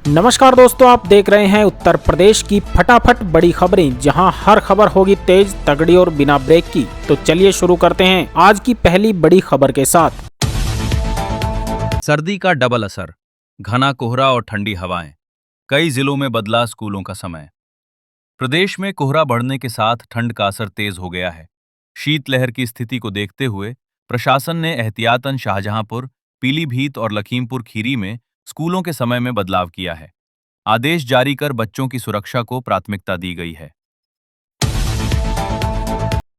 नमस्कार दोस्तों, आप देख रहे हैं उत्तर प्रदेश की फटाफट बड़ी खबरें, जहां हर खबर होगी तेज, तगड़ी और बिना ब्रेक की। तो चलिए शुरू करते हैं आज की पहली बड़ी खबर के साथ। सर्दी का डबल असर, घना कोहरा और ठंडी हवाएं। कई जिलों में बदला स्कूलों का समय। प्रदेश में कोहरा बढ़ने के साथ ठंड का असर तेज हो गया है। शीतलहर की स्थिति को देखते हुए प्रशासन ने एहतियातन शाहजहांपुर, पीलीभीत और लखीमपुर खीरी में स्कूलों के समय में बदलाव किया है। आदेश जारी कर बच्चों की सुरक्षा को प्राथमिकता दी गई है।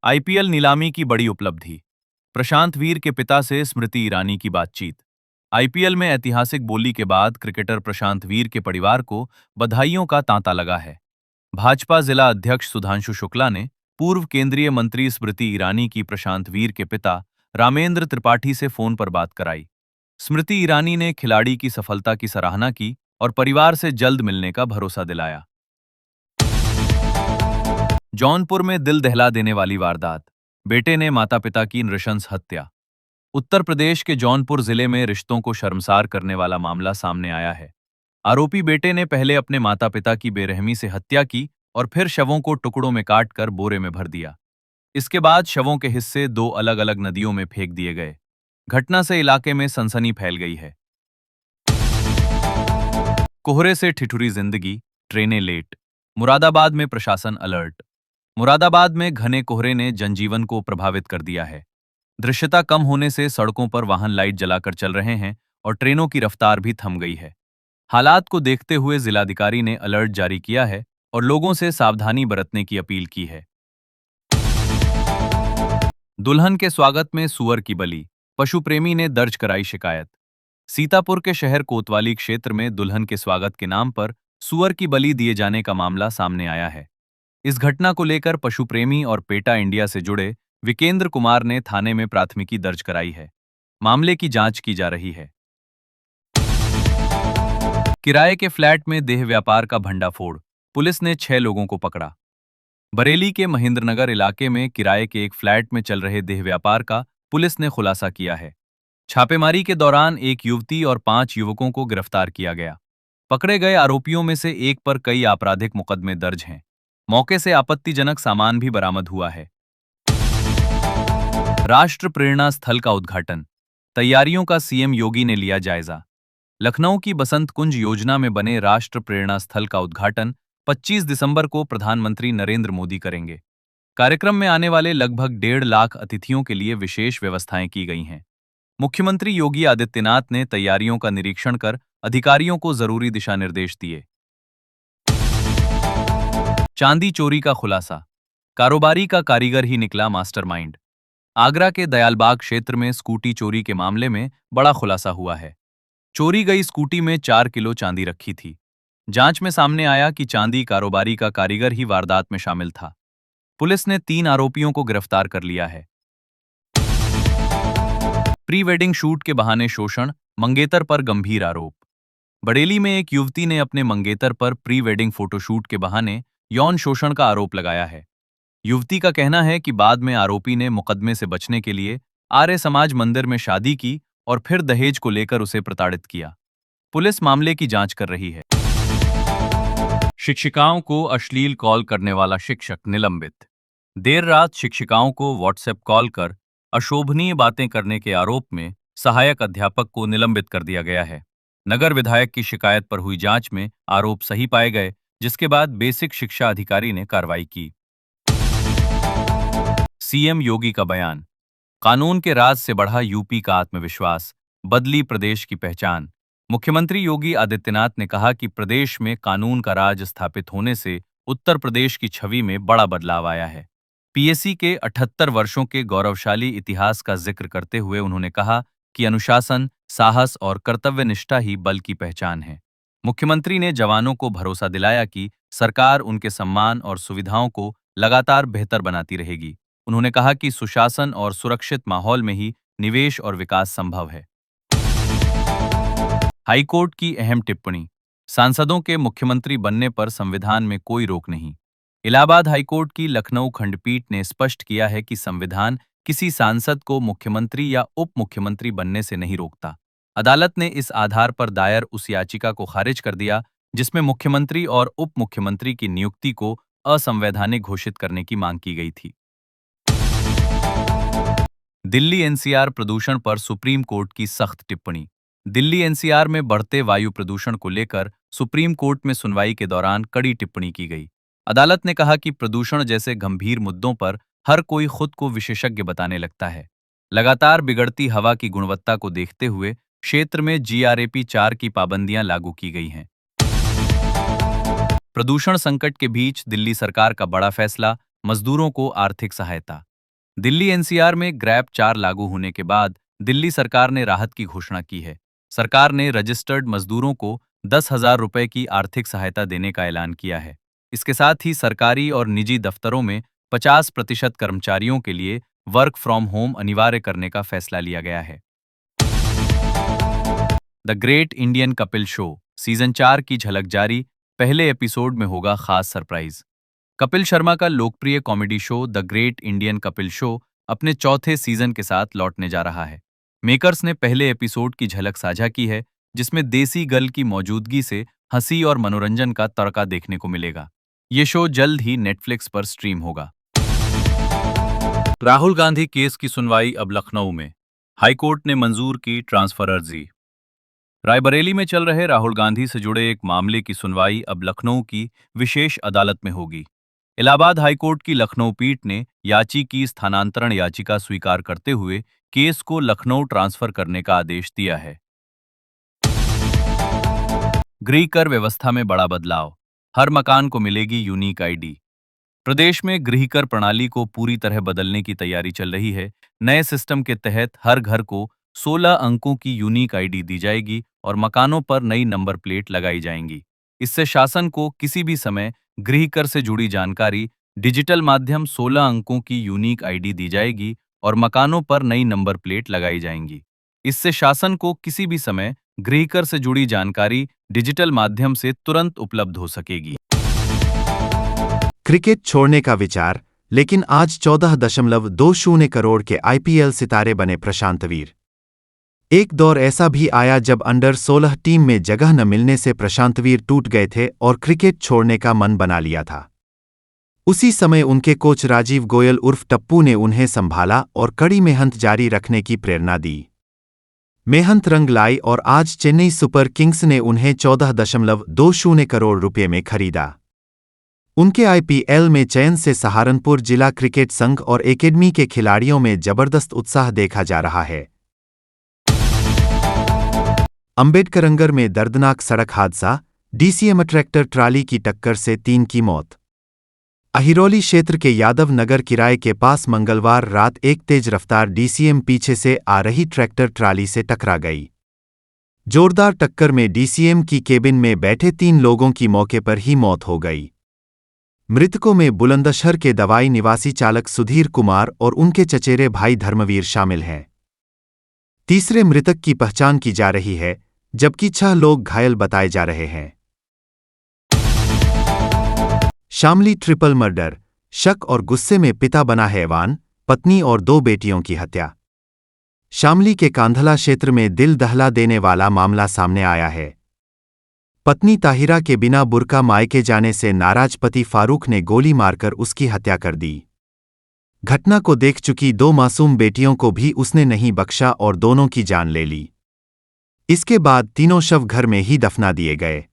आईपीएल नीलामी की बड़ी उपलब्धि, प्रशांत वीर के पिता से स्मृति ईरानी की बातचीत। आईपीएल में ऐतिहासिक बोली के बाद क्रिकेटर प्रशांत वीर के परिवार को बधाइयों का तांता लगा है। भाजपा जिला अध्यक्ष सुधांशु शुक्ला ने पूर्व केंद्रीय मंत्री स्मृति ईरानी की प्रशांत वीर के पिता रामेंद्र त्रिपाठी से फोन पर बात कराई। स्मृति ईरानी ने खिलाड़ी की सफलता की सराहना की और परिवार से जल्द मिलने का भरोसा दिलाया। जौनपुर में दिल दहला देने वाली वारदात, बेटे ने माता पिता की नृशंस हत्या। उत्तर प्रदेश के जौनपुर जिले में रिश्तों को शर्मसार करने वाला मामला सामने आया है। आरोपी बेटे ने पहले अपने माता पिता की बेरहमी से हत्या की और फिर शवों को टुकड़ों में काटकर बोरे में भर दिया। इसके बाद शवों के हिस्से दो अलग अलग नदियों में फेंक दिए गए। घटना से इलाके में सनसनी फैल गई है। कोहरे से ठिठुरी जिंदगी, ट्रेनें लेट। मुरादाबाद में प्रशासन अलर्ट। मुरादाबाद में घने कोहरे ने जनजीवन को प्रभावित कर दिया है। दृश्यता कम होने से सड़कों पर वाहन लाइट जलाकर चल रहे हैं और ट्रेनों की रफ्तार भी थम गई है। हालात को देखते हुए जिलाधिकारी ने अलर्ट जारी किया है और लोगों से सावधानी बरतने की अपील की है। दुल्हन के स्वागत में सुअर की बलि, पशु प्रेमी ने दर्ज कराई शिकायत। सीतापुर के शहर कोतवाली क्षेत्र में दुल्हन के स्वागत के नाम पर सुअर की बलि दिए जाने का मामला सामने आया है। इस घटना को लेकर पशु प्रेमी और पेटा इंडिया से जुड़े विकेंद्र कुमार ने थाने में प्राथमिकी दर्ज कराई है। मामले की जांच की जा रही है। किराए के फ्लैट में देह व्यापार का भंडाफोड़, पुलिस ने 6 लोगों को पकड़ा। बरेली के महेंद्रनगर इलाके में किराए के एक फ्लैट में चल रहे देह व्यापार का पुलिस ने खुलासा किया है। छापेमारी के दौरान एक युवती और 5 युवकों को गिरफ्तार किया गया। पकड़े गए आरोपियों में से एक पर कई आपराधिक मुकदमे दर्ज हैं। मौके से आपत्तिजनक सामान भी बरामद हुआ है। राष्ट्र प्रेरणा स्थल का उद्घाटन, तैयारियों का सीएम योगी ने लिया जायजा। लखनऊ की बसंत कुंज योजना में बने राष्ट्र प्रेरणा स्थल का उद्घाटन 25 दिसंबर को प्रधानमंत्री नरेंद्र मोदी करेंगे। कार्यक्रम में आने वाले लगभग 1.5 लाख अतिथियों के लिए विशेष व्यवस्थाएं की गई हैं। मुख्यमंत्री योगी आदित्यनाथ ने तैयारियों का निरीक्षण कर अधिकारियों को जरूरी दिशा निर्देश दिए। चांदी चोरी का खुलासा, कारोबारी का कारीगर ही निकला मास्टरमाइंड। आगरा के दयालबाग क्षेत्र में स्कूटी चोरी के मामले में बड़ा खुलासा हुआ है। चोरी गई स्कूटी में 4 किलो चांदी रखी थी। जांच में सामने आया कि चांदी कारोबारी का कारीगर ही वारदात में शामिल था। पुलिस ने 3 आरोपियों को गिरफ्तार कर लिया है। प्री वेडिंग शूट के बहाने शोषण, मंगेतर पर गंभीर आरोप। बरेली में एक युवती ने अपने मंगेतर पर प्री वेडिंग फोटोशूट के बहाने यौन शोषण का आरोप लगाया है। युवती का कहना है कि बाद में आरोपी ने मुकदमे से बचने के लिए आर्य समाज मंदिर में शादी की और फिर दहेज को लेकर उसे प्रताड़ित किया। पुलिस मामले की जांच कर रही है। शिक्षिकाओं को अश्लील कॉल करने वाला शिक्षक निलंबित। देर रात शिक्षिकाओं को व्हाट्सएप कॉल कर अशोभनीय बातें करने के आरोप में सहायक अध्यापक को निलंबित कर दिया गया है। नगर विधायक की शिकायत पर हुई जांच में आरोप सही पाए गए, जिसके बाद बेसिक शिक्षा अधिकारी ने कार्रवाई की। सीएम योगी का बयान, कानून के राज से बढ़ा यूपी का आत्मविश्वास, बदली प्रदेश की पहचान। मुख्यमंत्री योगी आदित्यनाथ ने कहा कि प्रदेश में कानून का राज स्थापित होने से उत्तर प्रदेश की छवि में बड़ा बदलाव आया है। पीएससी के 78 वर्षों के गौरवशाली इतिहास का जिक्र करते हुए उन्होंने कहा कि अनुशासन, साहस और कर्तव्यनिष्ठा ही बल की पहचान है। मुख्यमंत्री ने जवानों को भरोसा दिलाया कि सरकार उनके सम्मान और सुविधाओं को लगातार बेहतर बनाती रहेगी। उन्होंने कहा कि सुशासन और सुरक्षित माहौल में ही निवेश और विकास संभव है। हाईकोर्ट की अहम टिप्पणी, सांसदों के मुख्यमंत्री बनने पर संविधान में कोई रोक नहीं। इलाहाबाद हाईकोर्ट की लखनऊ खंडपीठ ने स्पष्ट किया है कि संविधान किसी सांसद को मुख्यमंत्री या उप मुख्यमंत्री बनने से नहीं रोकता। अदालत ने इस आधार पर दायर उस याचिका को खारिज कर दिया जिसमें मुख्यमंत्री और उप मुख्यमंत्री की नियुक्ति को असंवैधानिक घोषित करने की मांग की गई थी। दिल्ली एनसीआर प्रदूषण पर सुप्रीम कोर्ट की सख्त टिप्पणी। दिल्ली एनसीआर में बढ़ते वायु प्रदूषण को लेकर सुप्रीम कोर्ट में सुनवाई के दौरान कड़ी टिप्पणी की गई। अदालत ने कहा कि प्रदूषण जैसे गंभीर मुद्दों पर हर कोई खुद को विशेषज्ञ बताने लगता है। लगातार बिगड़ती हवा की गुणवत्ता को देखते हुए क्षेत्र में जीआरएपी 4 की पाबंदियां लागू की गई हैं। प्रदूषण संकट के बीच दिल्ली सरकार का बड़ा फैसला, मजदूरों को आर्थिक सहायता। दिल्ली एनसीआर में ग्रैप 4 लागू होने के बाद दिल्ली सरकार ने राहत की घोषणा की है। सरकार ने रजिस्टर्ड मजदूरों को 10,000 रुपए की आर्थिक सहायता देने का ऐलान किया है। इसके साथ ही सरकारी और निजी दफ्तरों में 50% कर्मचारियों के लिए वर्क फ्रॉम होम अनिवार्य करने का फैसला लिया गया है। The great Indian Kapil show season 4 की झलक जारी, पहले एपिसोड में होगा खास सरप्राइज। कपिल शर्मा का लोकप्रिय comedy show the great Indian Kapil show अपने चौथे सीजन के साथ लौटने जा रहा है। मेकर्स ने पहले एपिसोड की झलक साझा की है, जिसमें देसी गल की मौजूदगी से हंसी और मनोरंजन का तड़का देखने को मिलेगा। ये शो जल्द ही नेटफ्लिक्स पर स्ट्रीम होगा। राहुल गांधी केस की सुनवाई अब लखनऊ में। हाईकोर्ट ने मंजूर की ट्रांसफर अर्जी। रायबरेली में चल रहे राहुल गांधी से जुड़े एक मामले की सुनवाई अब लखनऊ की विशेष अदालत में होगी। इलाहाबाद हाईकोर्ट की लखनऊ पीठ ने याची की स्थानांतरण याचिका स्वीकार करते हुए केस को लखनऊ ट्रांसफर करने का आदेश दिया है। गृह कर व्यवस्था में बड़ा बदलाव, हर मकान को मिलेगी यूनिक आईडी। प्रदेश में गृह कर प्रणाली को पूरी तरह बदलने की तैयारी चल रही है। नए सिस्टम के तहत हर घर को 16 अंकों की यूनिक आईडी दी जाएगी और मकानों पर नई नंबर प्लेट लगाई जाएंगी। इससे शासन को किसी भी समय गृह कर से जुड़ी जानकारी डिजिटल माध्यम 16 अंकों की यूनिक आईडी दी जाएगी और मकानों पर नई नंबर प्लेट लगाई जाएंगी। इससे शासन को किसी भी समय गृह कर से जुड़ी जानकारी डिजिटल माध्यम से तुरंत उपलब्ध हो सकेगी। क्रिकेट छोड़ने का विचार, लेकिन आज 14.20 करोड़ के आईपीएल सितारे बने प्रशांत वीर। एक दौर ऐसा भी आया जब अंडर 16 टीम में जगह न मिलने से प्रशांत वीर टूट गए थे और क्रिकेट छोड़ने का मन बना लिया था। उसी समय उनके कोच राजीव गोयल उर्फ टप्पू ने उन्हें संभाला और कड़ी मेहनत जारी रखने की प्रेरणा दी। मेहनत रंग लाई और आज चेन्नई सुपर किंग्स ने उन्हें 14.20 करोड़ रुपये में खरीदा। उनके आईपीएल में चयन से सहारनपुर जिला क्रिकेट संघ और एकेडमी के खिलाड़ियों में जबरदस्त उत्साह देखा जा रहा है। अंबेडकरनगर में दर्दनाक सड़क हादसा, डीसीएम ट्रैक्टर ट्राली की टक्कर से 3 की मौत। अहिरौली क्षेत्र के यादव नगर किराए के पास मंगलवार रात एक तेज रफ्तार डीसीएम पीछे से आ रही ट्रैक्टर ट्राली से टकरा गई। जोरदार टक्कर में डीसीएम की केबिन में बैठे 3 लोगों की मौके पर ही मौत हो गई। मृतकों में बुलंदशहर के दवाई निवासी चालक सुधीर कुमार और उनके चचेरे भाई धर्मवीर शामिल हैं। तीसरे मृतक की पहचान की जा रही है, जबकि 6 लोग घायल बताए जा रहे हैं। शामली ट्रिपल मर्डर, शक और गुस्से में पिता बना हैवान, पत्नी और 2 बेटियों की हत्या। शामली के कांधला क्षेत्र में दिल दहला देने वाला मामला सामने आया है। पत्नी ताहिरा के बिना बुर्का मायके जाने से नाराज पति फारूक ने गोली मारकर उसकी हत्या कर दी। घटना को देख चुकी 2 मासूम बेटियों को भी उसने नहीं बख्शा और दोनों की जान ले ली। इसके बाद तीनों शव घर में ही दफना दिए गए।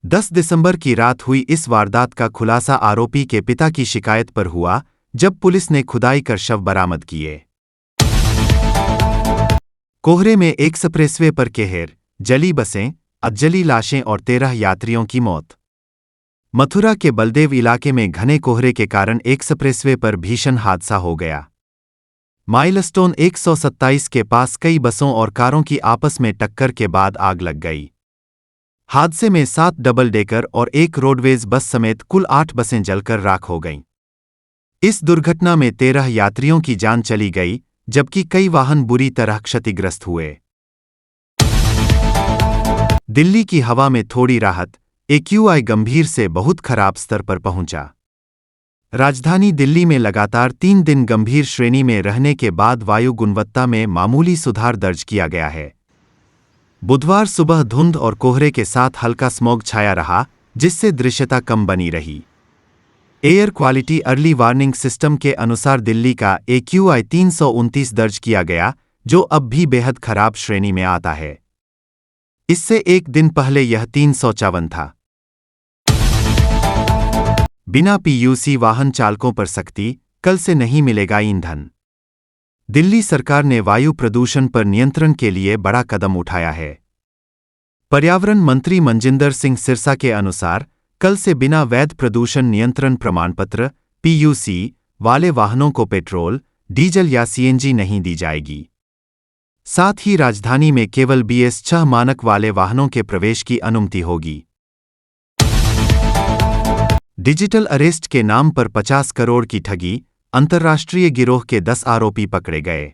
10 दिसंबर की रात हुई इस वारदात का खुलासा आरोपी के पिता की शिकायत पर हुआ, जब पुलिस ने खुदाई कर शव बरामद किए। कोहरे में एक्सप्रेसवे पर कहर, जली बसें, अधजली लाशें और 13 यात्रियों की मौत। मथुरा के बलदेव इलाके में घने कोहरे के कारण एक्सप्रेसवे पर भीषण हादसा हो गया। माइलस्टोन 127 के पास कई बसों और कारों की आपस में टक्कर के बाद आग लग गई। हादसे में 7 डबल डेकर और 1 रोडवेज बस समेत कुल 8 बसें जलकर राख हो गईं। इस दुर्घटना में 13 यात्रियों की जान चली गई, जबकि कई वाहन बुरी तरह क्षतिग्रस्त हुए। दिल्ली की हवा में थोड़ी राहत, एक्यूआई गंभीर से बहुत खराब स्तर पर पहुंचा। राजधानी दिल्ली में लगातार 3 दिन गंभीर श्रेणी में रहने के बाद वायु गुणवत्ता में मामूली सुधार दर्ज किया गया है। बुधवार सुबह धुंध और कोहरे के साथ हल्का स्मॉग छाया रहा, जिससे दृश्यता कम बनी रही। Air quality early warning system के अनुसार दिल्ली का AQI 329 दर्ज किया गया, जो अब भी बेहद खराब श्रेणी में आता है। इससे एक दिन पहले यह 354 था। बिना PUC वाहन चालकों पर सख्ती, कल से नहीं मिलेगा ईंधन। दिल्ली सरकार ने वायु प्रदूषण पर नियंत्रण के लिए बड़ा कदम उठाया है। पर्यावरण मंत्री मनजिंदर सिंह सिरसा के अनुसार कल से बिना वैध प्रदूषण नियंत्रण प्रमाण पत्र PUC वाले वाहनों को पेट्रोल, डीजल या CNG नहीं दी जाएगी। साथ ही राजधानी में केवल BS6 मानक वाले वाहनों के प्रवेश की अनुमति होगी। डिजिटल अरेस्ट के नाम पर 50 करोड़ की ठगी, अंतर्राष्ट्रीय गिरोह के 10 आरोपी पकड़े गए।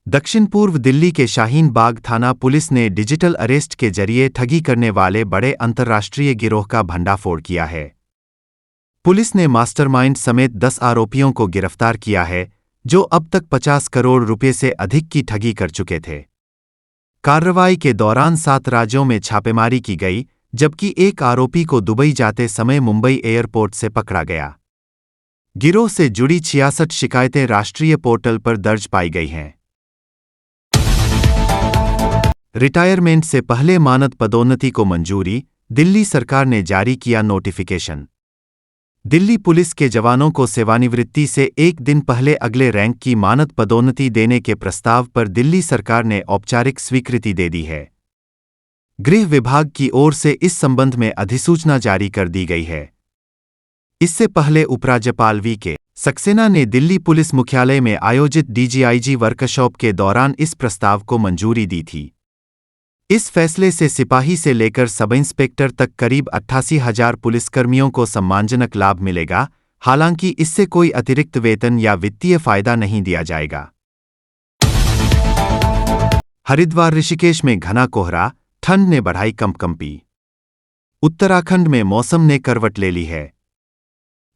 दक्षिण पूर्व दिल्ली के शाहीन बाग थाना पुलिस ने डिजिटल अरेस्ट के जरिए ठगी करने वाले बड़े अंतर्राष्ट्रीय गिरोह का भंडाफोड़ किया है। पुलिस ने मास्टरमाइंड समेत 10 आरोपियों को गिरफ्तार किया है, जो अब तक 50 करोड़ रुपए से अधिक की ठगी कर चुके थे। कार्रवाई के दौरान 7 राज्यों में छापेमारी की गई, जबकि एक आरोपी को दुबई जाते समय मुंबई एयरपोर्ट से पकड़ा गया। गिरोह से जुड़ी 66 शिकायतें राष्ट्रीय पोर्टल पर दर्ज पाई गई हैं। रिटायरमेंट से पहले मानद पदोन्नति को मंजूरी, दिल्ली सरकार ने जारी किया नोटिफिकेशन। दिल्ली पुलिस के जवानों को सेवानिवृत्ति से एक दिन पहले अगले रैंक की मानद पदोन्नति देने के प्रस्ताव पर दिल्ली सरकार ने औपचारिक स्वीकृति दे दी है। गृह विभाग की ओर से इस संबंध में अधिसूचना जारी कर दी गई है। इससे पहले उपराज्यपाल VK सक्सेना ने दिल्ली पुलिस मुख्यालय में आयोजित DGIG वर्कशॉप के दौरान इस प्रस्ताव को मंजूरी दी थी। इस फैसले से सिपाही से लेकर सब इंस्पेक्टर तक करीब 88,000 पुलिसकर्मियों को सम्मानजनक लाभ मिलेगा, हालांकि इससे कोई अतिरिक्त वेतन या वित्तीय फायदा नहीं दिया जाएगा। हरिद्वार ऋषिकेश में घना कोहरा, ठंड ने बढ़ाई कंपकंपी। उत्तराखंड में मौसम ने करवट ले ली है।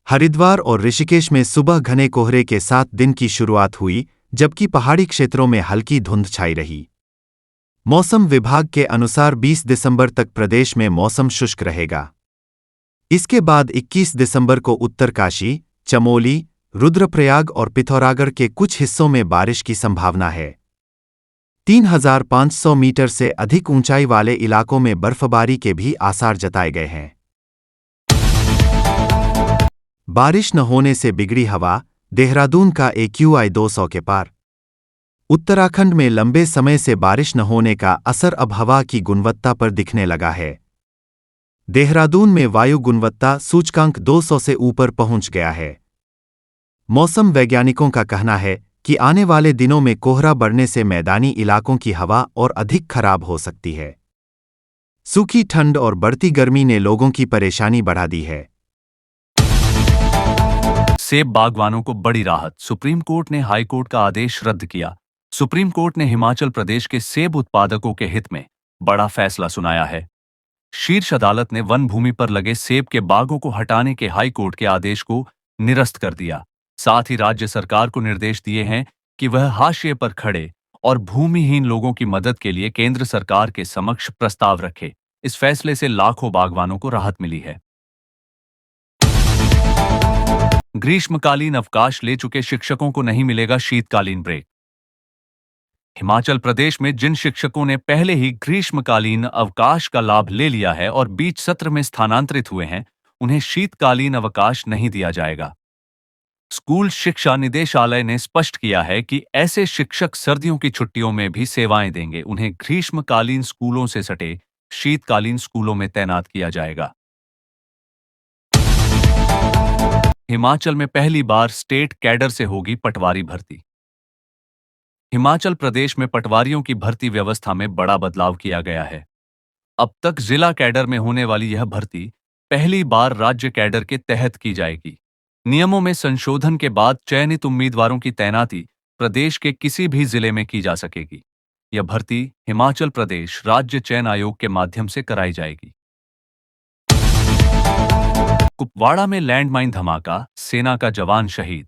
हरिद्वार और ऋषिकेश में सुबह घने कोहरे के साथ दिन की शुरुआत हुई, जबकि पहाड़ी क्षेत्रों में हल्की धुंध छाई रही। मौसम विभाग के अनुसार 20 दिसंबर तक प्रदेश में मौसम शुष्क रहेगा। इसके बाद 21 दिसंबर को उत्तरकाशी, चमोली, रुद्रप्रयाग और पिथौरागढ़ के कुछ हिस्सों में बारिश की संभावना है। 3,500 मीटर से अधिक ऊंचाई वाले इलाकों में बर्फबारी के भी आसार जताए गए हैं। बारिश न होने से बिगड़ी हवा, देहरादून का AQI 200 के पार। उत्तराखंड में लंबे समय से बारिश न होने का असर अब हवा की गुणवत्ता पर दिखने लगा है। देहरादून में वायु गुणवत्ता सूचकांक 200 से ऊपर पहुंच गया है। मौसम वैज्ञानिकों का कहना है कि आने वाले दिनों में कोहरा बढ़ने से मैदानी इलाकों की हवा और अधिक खराब हो सकती है। सूखी ठंड और बढ़ती गर्मी ने लोगों की परेशानी बढ़ा दी है। सेब बागवानों को बड़ी राहत, सुप्रीम कोर्ट ने हाई कोर्ट का आदेश रद्द किया। सुप्रीम कोर्ट ने हिमाचल प्रदेश के सेब उत्पादकों के हित में बड़ा फैसला सुनाया है। शीर्ष अदालत ने वन भूमि पर लगे सेब के बागों को हटाने के हाई कोर्ट के आदेश को निरस्त कर दिया। साथ ही राज्य सरकार को निर्देश दिए हैं कि वह हाशिए पर खड़े और भूमिहीन लोगों की मदद के लिए केंद्र सरकार के समक्ष प्रस्ताव रखे। इस फैसले से लाखों बागवानों को राहत मिली है। ग्रीष्मकालीन अवकाश ले चुके शिक्षकों को नहीं मिलेगा शीतकालीन ब्रेक। हिमाचल प्रदेश में जिन शिक्षकों ने पहले ही ग्रीष्मकालीन अवकाश का लाभ ले लिया है और बीच सत्र में स्थानांतरित हुए हैं, उन्हें शीतकालीन अवकाश नहीं दिया जाएगा। स्कूल शिक्षा निदेशालय ने स्पष्ट किया है कि ऐसे शिक्षक सर्दियों की छुट्टियों में भी सेवाएं देंगे। उन्हें ग्रीष्मकालीन स्कूलों से सटे शीतकालीन स्कूलों में तैनात किया जाएगा। हिमाचल में पहली बार स्टेट कैडर से होगी पटवारी भर्ती। हिमाचल प्रदेश में पटवारियों की भर्ती व्यवस्था में बड़ा बदलाव किया गया है। अब तक जिला कैडर में होने वाली यह भर्ती पहली बार राज्य कैडर के तहत की जाएगी। नियमों में संशोधन के बाद चयनित उम्मीदवारों की तैनाती प्रदेश के किसी भी जिले में की जा सकेगी। यह भर्ती हिमाचल प्रदेश राज्य चयन आयोग के माध्यम से कराई जाएगी। कुपवाड़ा में लैंडमाइन धमाका, सेना का जवान शहीद।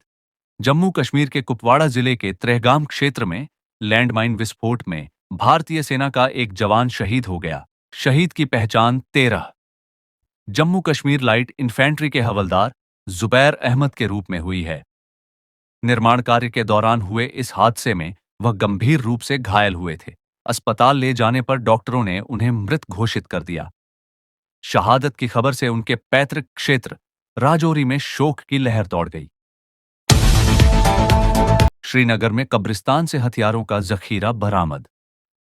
जम्मू कश्मीर के कुपवाड़ा जिले के त्रेहगाम क्षेत्र में लैंडमाइन विस्फोट में भारतीय सेना का एक जवान शहीद हो गया। शहीद की पहचान 13 जम्मू कश्मीर लाइट इन्फेंट्री के हवलदार जुबैर अहमद के रूप में हुई है। निर्माण कार्य के दौरान हुए इस हादसे में वह गंभीर रूप से घायल हुए थे। अस्पताल ले जाने पर डॉक्टरों ने उन्हें मृत घोषित कर दिया। शहादत की खबर से उनके पैतृक क्षेत्र राजौरी में शोक की लहर दौड़ गई। श्रीनगर में कब्रिस्तान से हथियारों का जखीरा बरामद।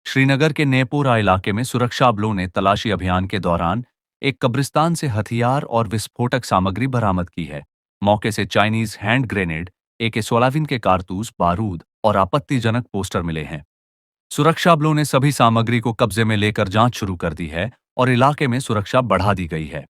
श्रीनगर के नेपोरा इलाके में सुरक्षा बलों ने तलाशी अभियान के दौरान एक कब्रिस्तान से हथियार और विस्फोटक सामग्री बरामद की है। मौके से चाइनीज हैंड ग्रेनेड, AK-17 के कारतूस, बारूद और आपत्तिजनक पोस्टर मिले हैं। सुरक्षा बलों ने सभी सामग्री को कब्जे में लेकर जांच शुरू कर दी है और इलाके में सुरक्षा बढ़ा दी गई है।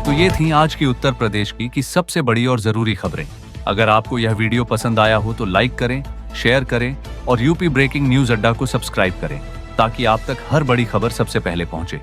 तो ये थी आज की उत्तर प्रदेश की सबसे बड़ी और जरूरी खबरें। अगर आपको यह वीडियो पसंद आया हो तो लाइक करें, शेयर करें और यूपी ब्रेकिंग न्यूज अड्डा को सब्सक्राइब करें ताकि आप तक हर बड़ी खबर सबसे पहले पहुंचे।